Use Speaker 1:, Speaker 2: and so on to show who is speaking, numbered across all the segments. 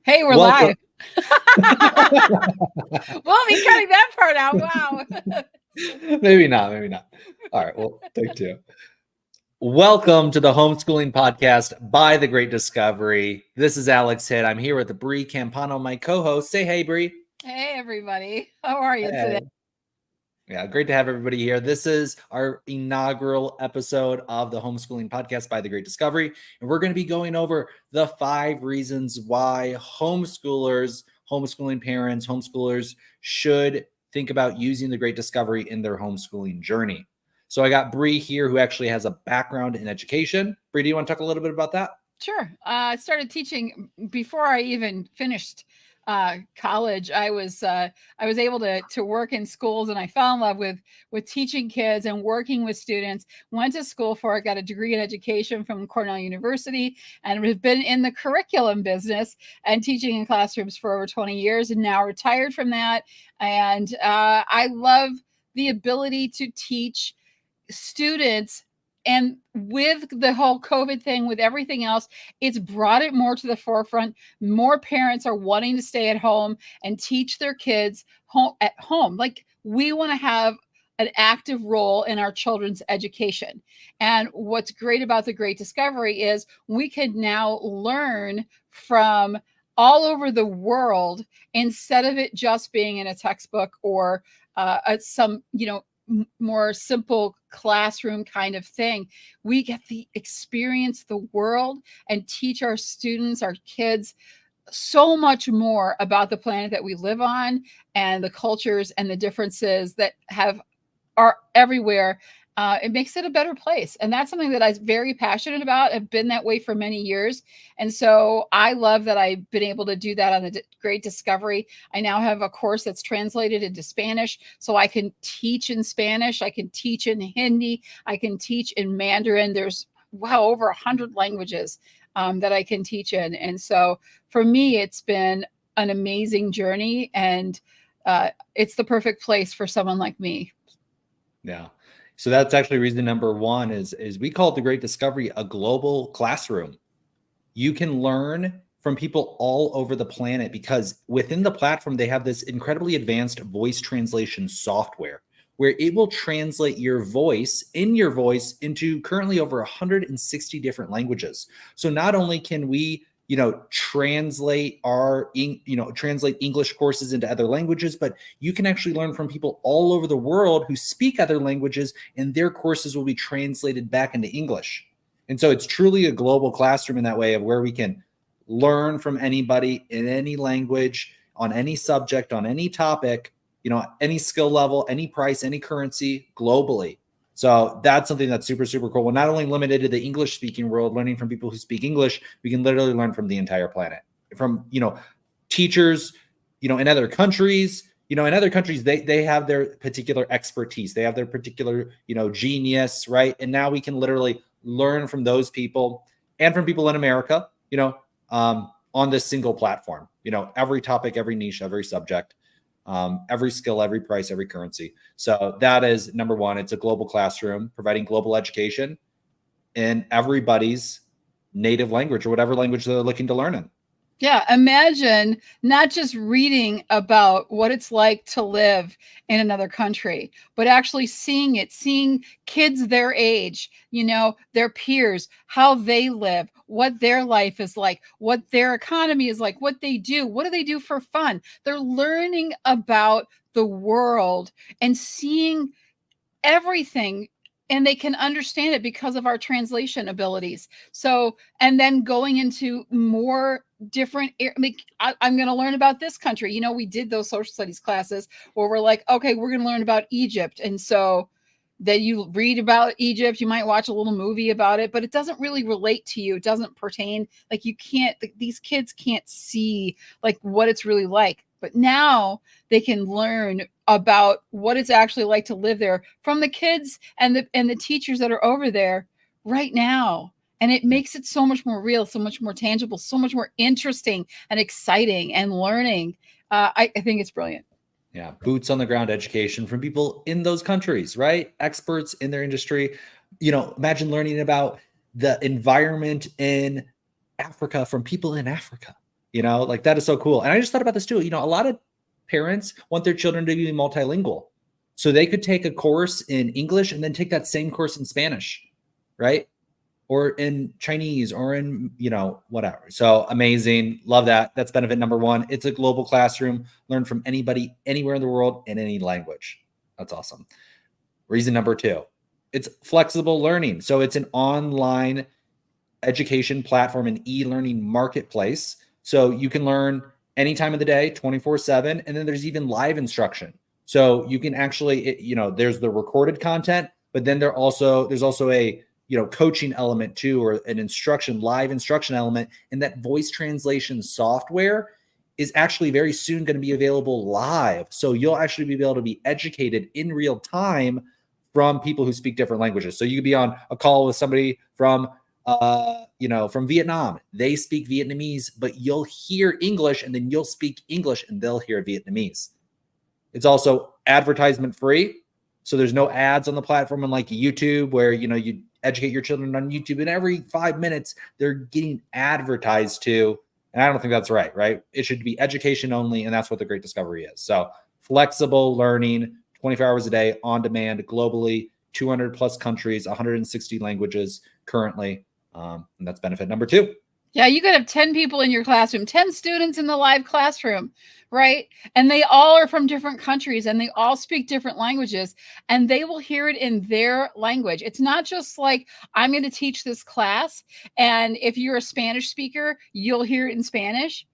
Speaker 1: Hey, we're
Speaker 2: Welcome.
Speaker 1: live. We'll be cutting that part out. Wow.
Speaker 2: Maybe not. All right, well, take two. Welcome to the Homeschooling Podcast by The Great Discovery. This is Alex Hitt. I'm here with Bree Campano, my co-host. Say hey, Bree.
Speaker 1: Hey, everybody. How are you today?
Speaker 2: Yeah, great to have everybody here. This is our inaugural episode of the Homeschooling Podcast by The Great Discovery, and we're going to be going over the 5 reasons why homeschooling parents, homeschoolers should think about using The Great Discovery in their homeschooling journey. So I got Bree here, who actually has a background in education. Bree, do you want to talk a little bit about that?
Speaker 1: Sure. I started teaching before I even finished college. I was able to work in schools, and I fell in love with teaching kids and working with students. Went to school for it, got a degree in education from Cornell University, and have been in the curriculum business and teaching in classrooms for over 20 years, and now retired from that. And I love the ability to teach students. And with the whole COVID thing, with everything else, it's brought it more to the forefront. More parents are wanting to stay at home and teach their kids at home. Like, we want to have an active role in our children's education. And what's great about the Great Discovery is we can now learn from all over the world instead of it just being in a textbook or some, more simple classroom kind of thing. We get to experience the world and teach our students, our kids, so much more about the planet that we live on and the cultures and the differences that are everywhere. It makes it a better place. And that's something that I'm very passionate about. I've been that way for many years. And so I love that I've been able to do that on the Great Discovery. I now have a course that's translated into Spanish, so I can teach in Spanish. I can teach in Hindi. I can teach in Mandarin. There's, over 100 languages that I can teach in. And so for me, it's been an amazing journey, and it's the perfect place for someone like me.
Speaker 2: Yeah. So that's actually reason number 1 is we call it the Great Discovery a global classroom. You can learn from people all over the planet because within the platform, they have this incredibly advanced voice translation software where it will translate your voice into currently over 160 different languages. So not only can we translate English courses into other languages, but you can actually learn from people all over the world who speak other languages, and their courses will be translated back into English. And so it's truly a global classroom in that way, of where we can learn from anybody in any language, on any subject, on any topic, any skill level, any price, any currency, globally. So that's something that's super, super cool. We're not only limited to the English speaking world, learning from people who speak English, we can literally learn from the entire planet, from, teachers, in other countries. In other countries, they have their particular expertise. They have their particular, genius, right? And now we can literally learn from those people and from people in America, on this single platform, every topic, every niche, every subject. Every skill, every price, every currency. So that is number 1. It's a global classroom providing global education in everybody's native language or whatever language they're looking to learn in.
Speaker 1: Yeah, imagine not just reading about what it's like to live in another country, but actually seeing kids their age, their peers, how they live, what their life is like, what their economy is like, what do they do for fun. They're learning about the world and seeing everything, and they can understand it because of our translation abilities. So, and then going into more different, I'm going to learn about this country. We did those social studies classes where we're like, okay, we're going to learn about Egypt. And so that you read about Egypt, you might watch a little movie about it, but it doesn't really relate to you. It doesn't pertain. Like, these kids can't see like what it's really like. But now they can learn about what it's actually like to live there from the kids and the teachers that are over there right now. And it makes it so much more real, so much more tangible, so much more interesting and exciting and learning. I think it's brilliant.
Speaker 2: Yeah. Boots on the ground education from people in those countries, right? Experts in their industry. Imagine learning about the environment in Africa from people in Africa. Like that is so cool. And I just thought about this too. A lot of parents want their children to be multilingual. So they could take a course in English and then take that same course in Spanish, right? Or in Chinese or in, whatever. So amazing. Love that. That's benefit number one. It's a global classroom. Learn from anybody, anywhere in the world, in any language. That's awesome. Reason number two, it's flexible learning. So it's an online education platform and e-learning marketplace. So you can learn any time of the day, 24/7. And then there's even live instruction. So you can actually, there's the recorded content, but then there's also a, coaching element too, or an live instruction element. And that voice translation software is actually very soon going to be available live. So you'll actually be able to be educated in real time from people who speak different languages. So you could be on a call with somebody from Vietnam. They speak Vietnamese, but you'll hear English and then you'll speak English and they'll hear Vietnamese. It's also advertisement free. So there's no ads on the platform unlike YouTube where, you educate your children on YouTube and every 5 minutes they're getting advertised to. And I don't think that's right? It should be education only. And that's what the Great Discovery is. So flexible learning, 24 hours a day on demand globally, 200 plus countries, 160 languages currently. And that's benefit number two.
Speaker 1: Yeah, you could have 10 people in your classroom, 10 students in the live classroom, right? And they all are from different countries and they all speak different languages and they will hear it in their language. It's not just like, I'm going to teach this class, and if you're a Spanish speaker, you'll hear it in Spanish.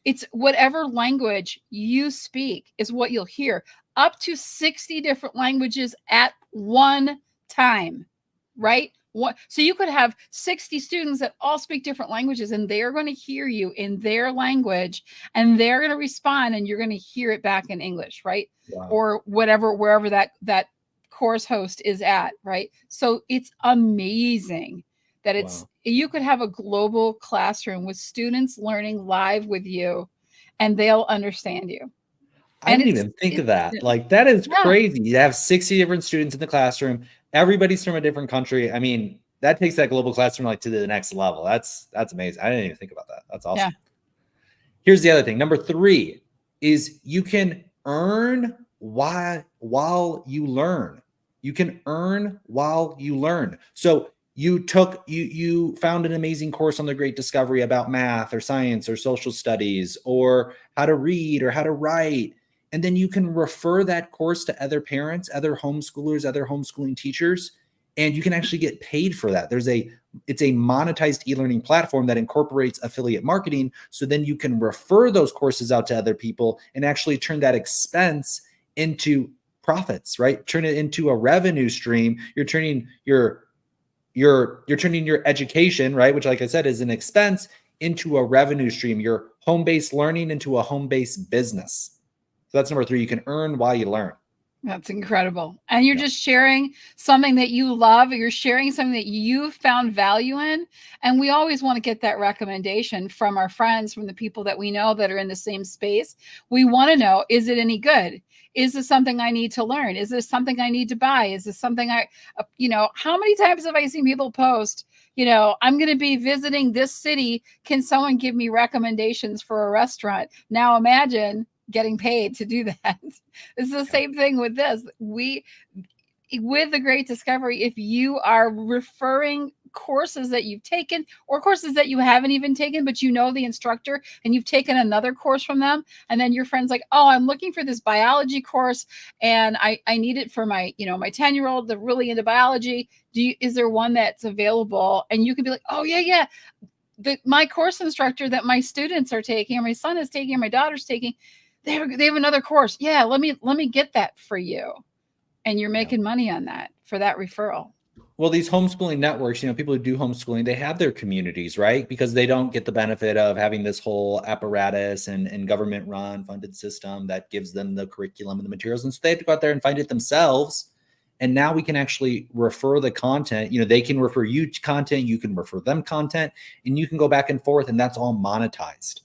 Speaker 1: It's whatever language you speak is what you'll hear. Up to 60 different languages at one time, right? So you could have 60 students that all speak different languages and they're going to hear you in their language and they're going to respond and you're going to hear it back in English, right? Wow. Or wherever that course host is at, right? So it's amazing that you could have a global classroom with students learning live with you and they'll understand you.
Speaker 2: I didn't even think of that. Like, that is crazy. You have 60 different students in the classroom. Everybody's from a different country. I mean, that takes that global classroom like to the next level. That's amazing. I didn't even think about that. That's awesome. Yeah. Here's the other thing. Number three is you can earn while you learn. You can earn while you learn. So you found an amazing course on the Great Discovery about math or science or social studies or how to read or how to write. And then you can refer that course to other parents, other homeschoolers, other homeschooling teachers, and you can actually get paid for that. It's a monetized e-learning platform that incorporates affiliate marketing. So then you can refer those courses out to other people and actually turn that expense into profits, right? Turn it into a revenue stream. You're turning your education, right, which, like I said, is an expense, into a revenue stream. Your home-based learning into a home-based business. So that's number three. You can earn while you learn.
Speaker 1: That's incredible. And you're just sharing something that you love. You're sharing something that you found value in. And we always want to get that recommendation from our friends, from the people that we know that are in the same space. We want to know, is it any good? Is this something I need to learn? Is this something I need to buy? Is this something how many times have I seen people post, I'm going to be visiting this city. Can someone give me recommendations for a restaurant? Now imagine getting paid to do that. It's the same thing with this. With the Great Discovery, if you are referring courses that you've taken or courses that you haven't even taken, but the instructor and you've taken another course from them, and then your friend's like, oh, I'm looking for this biology course and I need it for my 10-year-old. They're really into biology. Is there one that's available? And you can be like, oh yeah. My course instructor that my students are taking, or my son is taking, or my daughter's taking, they have another course. Yeah, let me get that for you. And you're making money on that for that referral.
Speaker 2: Well, these homeschooling networks, people who do homeschooling, they have their communities, right? Because they don't get the benefit of having this whole apparatus and government run funded system that gives them the curriculum and the materials. And so they have to go out there and find it themselves. And now we can actually refer the content. They can refer you to content, you can refer them content, and you can go back and forth, and that's all monetized.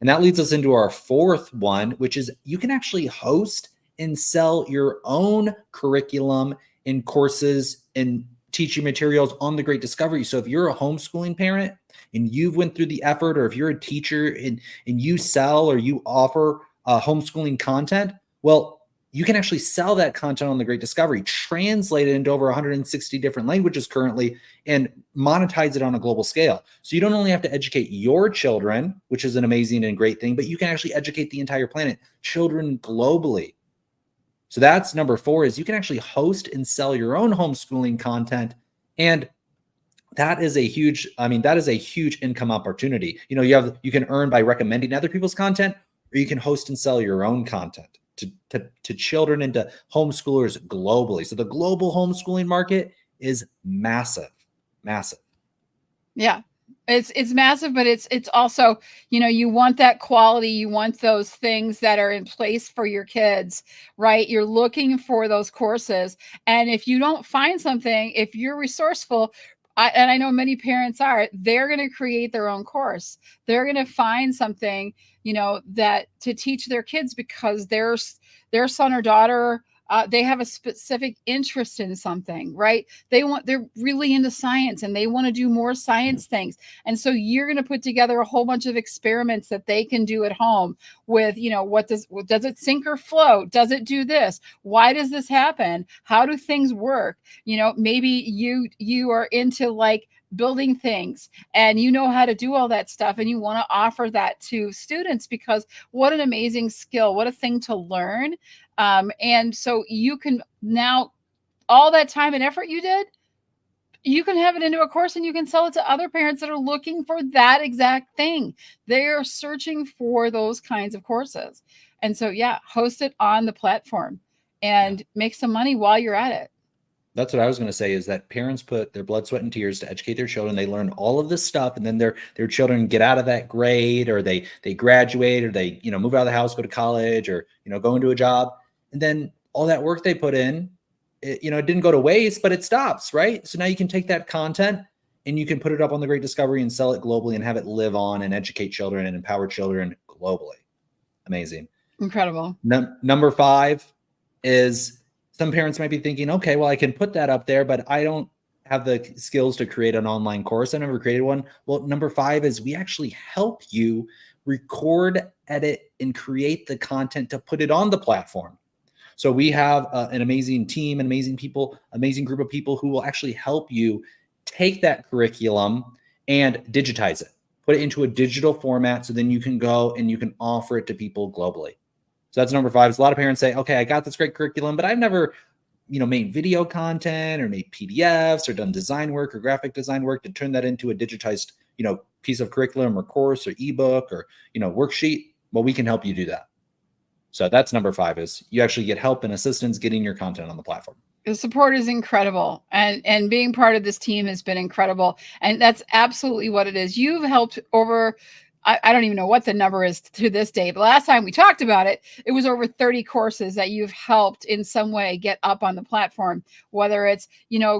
Speaker 2: And that leads us into our fourth one, which is you can actually host and sell your own curriculum and courses and teaching materials on the Great Discovery. So if you're a homeschooling parent and you've went through the effort, or if you're a teacher and you sell or you offer homeschooling content, well, you can actually sell that content on The Great Discovery, translate it into over 160 different languages currently, and monetize it on a global scale. So you don't only have to educate your children, which is an amazing and great thing, but you can actually educate the entire planet, children globally. So that's number 4, is you can actually host and sell your own homeschooling content. And that is a huge, that is a huge income opportunity. You can earn by recommending other people's content, or you can host and sell your own content to children and to homeschoolers globally. So the global homeschooling market is massive, massive.
Speaker 1: Yeah. It's massive, but it's also, you want that quality, you want those things that are in place for your kids, right? You're looking for those courses. And if you don't find something, if you're resourceful, and I know many parents are, they're going to create their own course. They're going to find something, that to teach their kids, because their son or daughter, they have a specific interest in something, right? They're really into science and they want to do more science things. And so you're going to put together a whole bunch of experiments that they can do at home with, does it sink or float? Does it do this? Why does this happen? How do things work? Maybe you are into like building things and you know how to do all that stuff, and you want to offer that to students, because what an amazing skill, what a thing to learn. And so you can now, all that time and effort you did, you can have it into a course and you can sell it to other parents that are looking for that exact thing. They are searching for those kinds of courses. And so, yeah, host it on the platform and make some money while you're at it.
Speaker 2: That's what I was going to say, is that parents put their blood, sweat, and tears to educate their children. They learn all of this stuff, and then their children get out of that grade, or they graduate, or they move out of the house, go to college, or go into a job, and then all that work they put in, it didn't go to waste, but it stops, right? So now you can take that content and you can put it up on The Great Discovery and sell it globally and have it live on and educate children and empower children globally. Amazing,
Speaker 1: incredible.
Speaker 2: Number 5 is, some parents might be thinking, okay, well, I can put that up there, but I don't have the skills to create an online course. I never created one. Well, number 5 is we actually help you record, edit, and create the content to put it on the platform. So we have an amazing team, an amazing people, amazing group of people who will actually help you take that curriculum and digitize it, put it into a digital format, so then you can go and you can offer it to people globally. So that's number 5. Is a lot of parents say, okay, I got this great curriculum, but I've never, made video content or made PDFs or done design work or graphic design work to turn that into a digitized, piece of curriculum or course or ebook or, worksheet. Well, we can help you do that. So that's number 5, is you actually get help and assistance getting your content on the platform.
Speaker 1: The support is incredible, and being part of this team has been incredible. And that's absolutely what it is. You've helped over, I don't even know what the number is to this day, but last time we talked about it, it was over 30 courses that you've helped in some way get up on the platform, whether it's,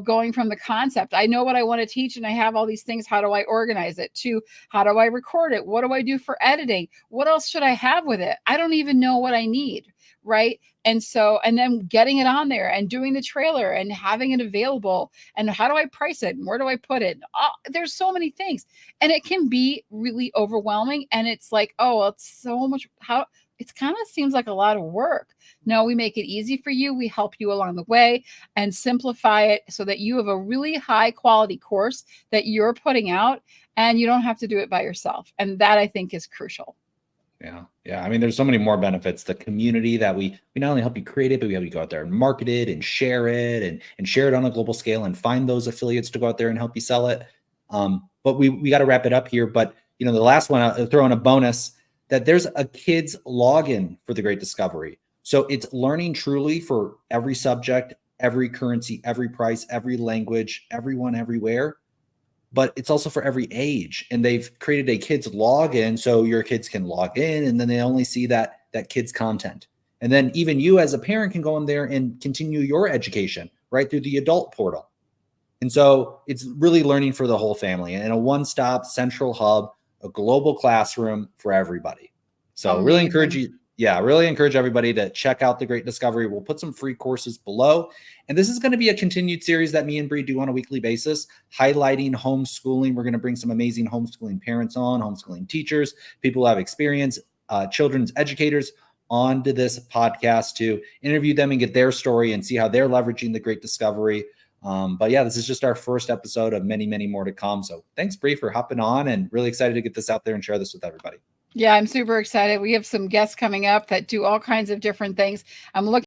Speaker 1: going from the concept, I know what I want to teach and I have all these things, how do I organize it, to how do I record it? What do I do for editing? What else should I have with it? I don't even know what I need. Right. And then getting it on there and doing the trailer and having it available, and how do I price it? And where do I put it? There's so many things, and it can be really overwhelming. And it's like, oh, well, it's so much, it kind of seems like a lot of work. No, we make it easy for you. We help you along the way and simplify it so that you have a really high quality course that you're putting out, and you don't have to do it by yourself. And that, I think, is crucial.
Speaker 2: Yeah. There's so many more benefits. The community that we not only help you create it, but we help you go out there and market it and share it and share it on a global scale and find those affiliates to go out there and help you sell it. But we got to wrap it up here. But the last one, I'll throw in a bonus, that there's a kids login for The Great Discovery. So it's learning truly for every subject, every currency, every price, every language, everyone, everywhere. But it's also for every age. And they've created a kids login so your kids can log in, and then they only see that kids content. And then even you as a parent can go in there and continue your education right through the adult portal. And so it's really learning for the whole family, and a one-stop central hub, a global classroom for everybody. So really encourage you Yeah, I really encourage everybody to check out The Great Discovery. We'll put some free courses below. And this is going to be a continued series that me and Bree do on a weekly basis, highlighting homeschooling. We're going to bring some amazing homeschooling parents on, homeschooling teachers, people who have experience, children's educators onto this podcast to interview them and get their story and see how they're leveraging The Great Discovery. But yeah, this is just our first episode of many, many more to come. So thanks, Bree, for hopping on, and really excited to get this out there and share this with everybody.
Speaker 1: Yeah, I'm super excited. We have some guests coming up that do all kinds of different things. I'm looking